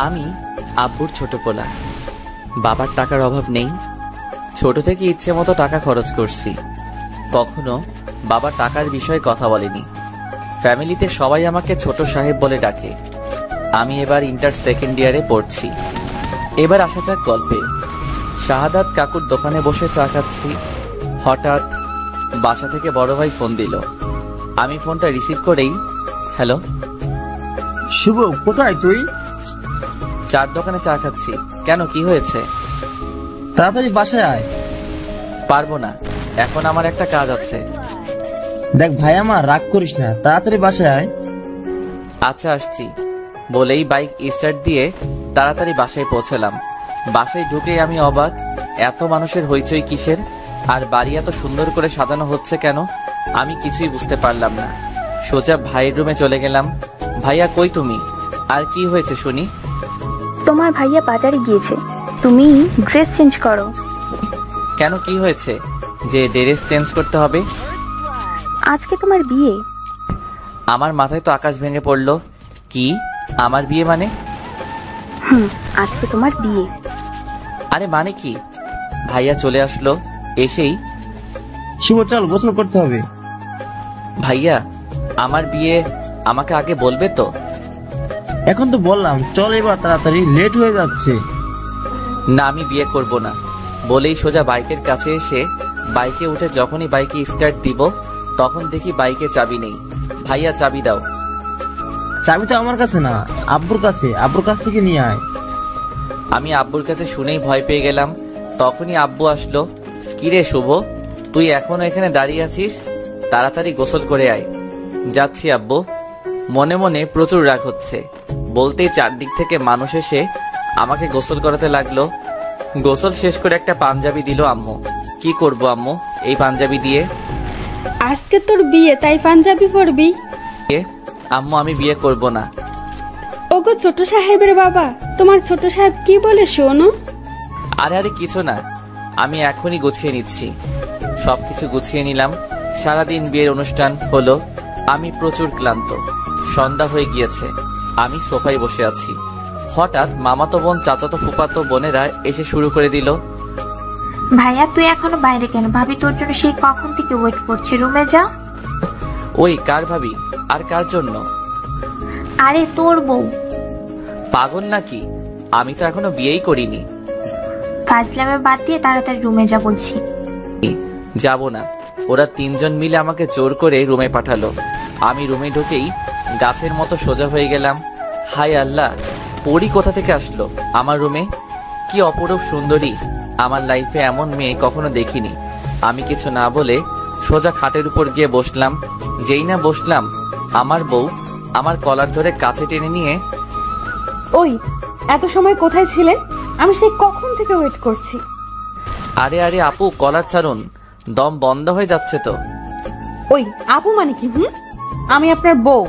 আমি আব্বুর ছোট পোলা। বাবার টাকার অভাব নেই। ছোট থেকে ইচ্ছে মতো টাকা খরচ করছি। কখনো বাবা টাকার বিষয়ে কথা বলেনি। ফ্যামিলিতে সবাই আমাকে ছোট সাহেব বলে ডাকে। আমি এবার ইন্টার সেকেন্ড ইয়ারে পড়ছি। এবার আসা যাক গল্পে। শাহাদাত কাকুর দোকানে বসে চা খাচ্ছি। হঠাৎ বাসা থেকে বড় ভাই ফোন দিল। আমি ফোনটা রিসিভ করেই, হ্যালো। শুভ, কোথায় তুই? চার দোকানে চা খাচ্ছি। কেন, কি হয়েছে? তাড়াতাড়ি বাসায় আয়। পারবো না, এখন আমার একটা কাজ আছে। দেখ ভাই, আমার রাগ করিস না, তাড়াতাড়ি বাসায় আয়। আচ্ছা, আসছি বলেই বাইক স্টার্ট দিয়ে তাড়াতাড়ি বাসায় পৌঁছলাম। বাসায় ঢুকেই আমি অবাক, এত মানুষের হইচই কিসের? আর বাড়ি এত সুন্দর করে সাজানো হচ্ছে কেন? আমি কিছুই বুঝতে পারলাম না। সোজা ভাইয়ের রুমে চলে গেলাম। ভাইয়া, কই তুমি? আর কি হয়েছে শুনি? তোমার ভাইয়া বাজারে গিয়েছে, তুমি ড্রেস চেঞ্জ করো। কেন, কি হয়েছে যে ড্রেস চেঞ্জ করতে হবে? আজকে তোমার বিয়ে। আমার মাথায় তো আকাশ ভেঙে পড়লো। কি, আমার বিয়ে মানে? আজকে তোমার বিয়ে। আরে মানে কি? ভাইয়া চলে আসলো। এসেই, শুভ চল, গোসল করতে হবে। ভাইয়া আমার বিয়ে, আমাকে আগে বলবে তো? এখন তো বললাম, চল এবার তাড়াতাড়ি, লেট হয়ে যাচ্ছে। না, আমি বিয়ে করব না বলেই সোজা বাইকের কাছে এসে বাইকে উঠে যখনই বাইকে স্টার্ট দিব তখন দেখি বাইকে চাবি নেই। ভাইয়া, চাবি দাও। চাবি তো আমার কাছে না, আব্বুর কাছে, আব্বুর কাছ থেকে নিয়ে আয়। আমি আব্বুর কাছে শুনেই ভয় পেয়ে গেলাম। তখনই আব্বু আসলো। কিরে শুভ, তুই এখনো এখানে দাঁড়িয়ে আছিস? তাড়াতাড়ি গোসল করে আয়। যাচ্ছি আব্বু। মনে মনে প্রচুর রাগ হচ্ছে। বলতেই চারদিক থেকে মানুষ এসে আমাকে গোসল করাতে লাগলো। গোসল শেষ করে একটা পাঞ্জাবি দিল আম্মু। কি করব আম্মু এই পাঞ্জাবি দিয়ে? আজকে তোর বিয়ে, তাই পাঞ্জাবি পরবি? আম্মু, আমি বিয়ে করব না। ওগো ছোট সাহেবের বাবা, তোমার ছোট সাহেব কি বলে শোনো? আরে আরে কিছু না, আমি এখনই গুছিয়ে নিচ্ছি। সবকিছু গুছিয়ে নিলাম। সারাদিন বিয়ের অনুষ্ঠান হলো। আমি প্রচুর ক্লান্ত। সন্ধ্যা হয়ে গিয়েছে। আমি সোফায় বসে আছি। হঠাৎ মামাতো বোন, চাচাতো ফুপাতো বোনেরা এসে শুরু করে দিল। ভাইয়া তুই এখনো বাইরে কেন? ভাবি তোর জন্য সেই কখন থেকে ওয়েট করছে, রুমে যা। ওই কার ভাবি? আর কার জন্য? আরে তোর বউ। পাগল নাকি? আমি তো এখনো বিয়েই করিনি। ফাজলামে বাদ দিয়ে তাড়াতাড়ি রুমে যা বলছি। যাব না। ওরা তিনজন মিলে আমাকে জোর করে রুমে পাঠালো। আমি রুমে ঢুকেই গাছের মতো সোজা হয়ে গেলাম। হায় আল্লাহ, পরি কোথা থেকে আসলো আমার রুমে? কি অপরূপ সুন্দরী! আমার লাইফে এমন মেয়ে কখনো দেখিনি। আমি কিছু না বলে সোজা খাটের উপর গিয়ে বসলাম। যেই না বসলাম, আমার বউ আমার কলার ধরে কাছে টেনে নিয়ে, ওই এত সময় কোথায় ছিলেন? আমি সেই কখন থেকে ওয়েট করছি। আরে আরে আপু, কলার ছাড়ুন, দম বন্ধ হয়ে যাচ্ছে তো। ওই আপু মানে কি? আমি আপনার বউ।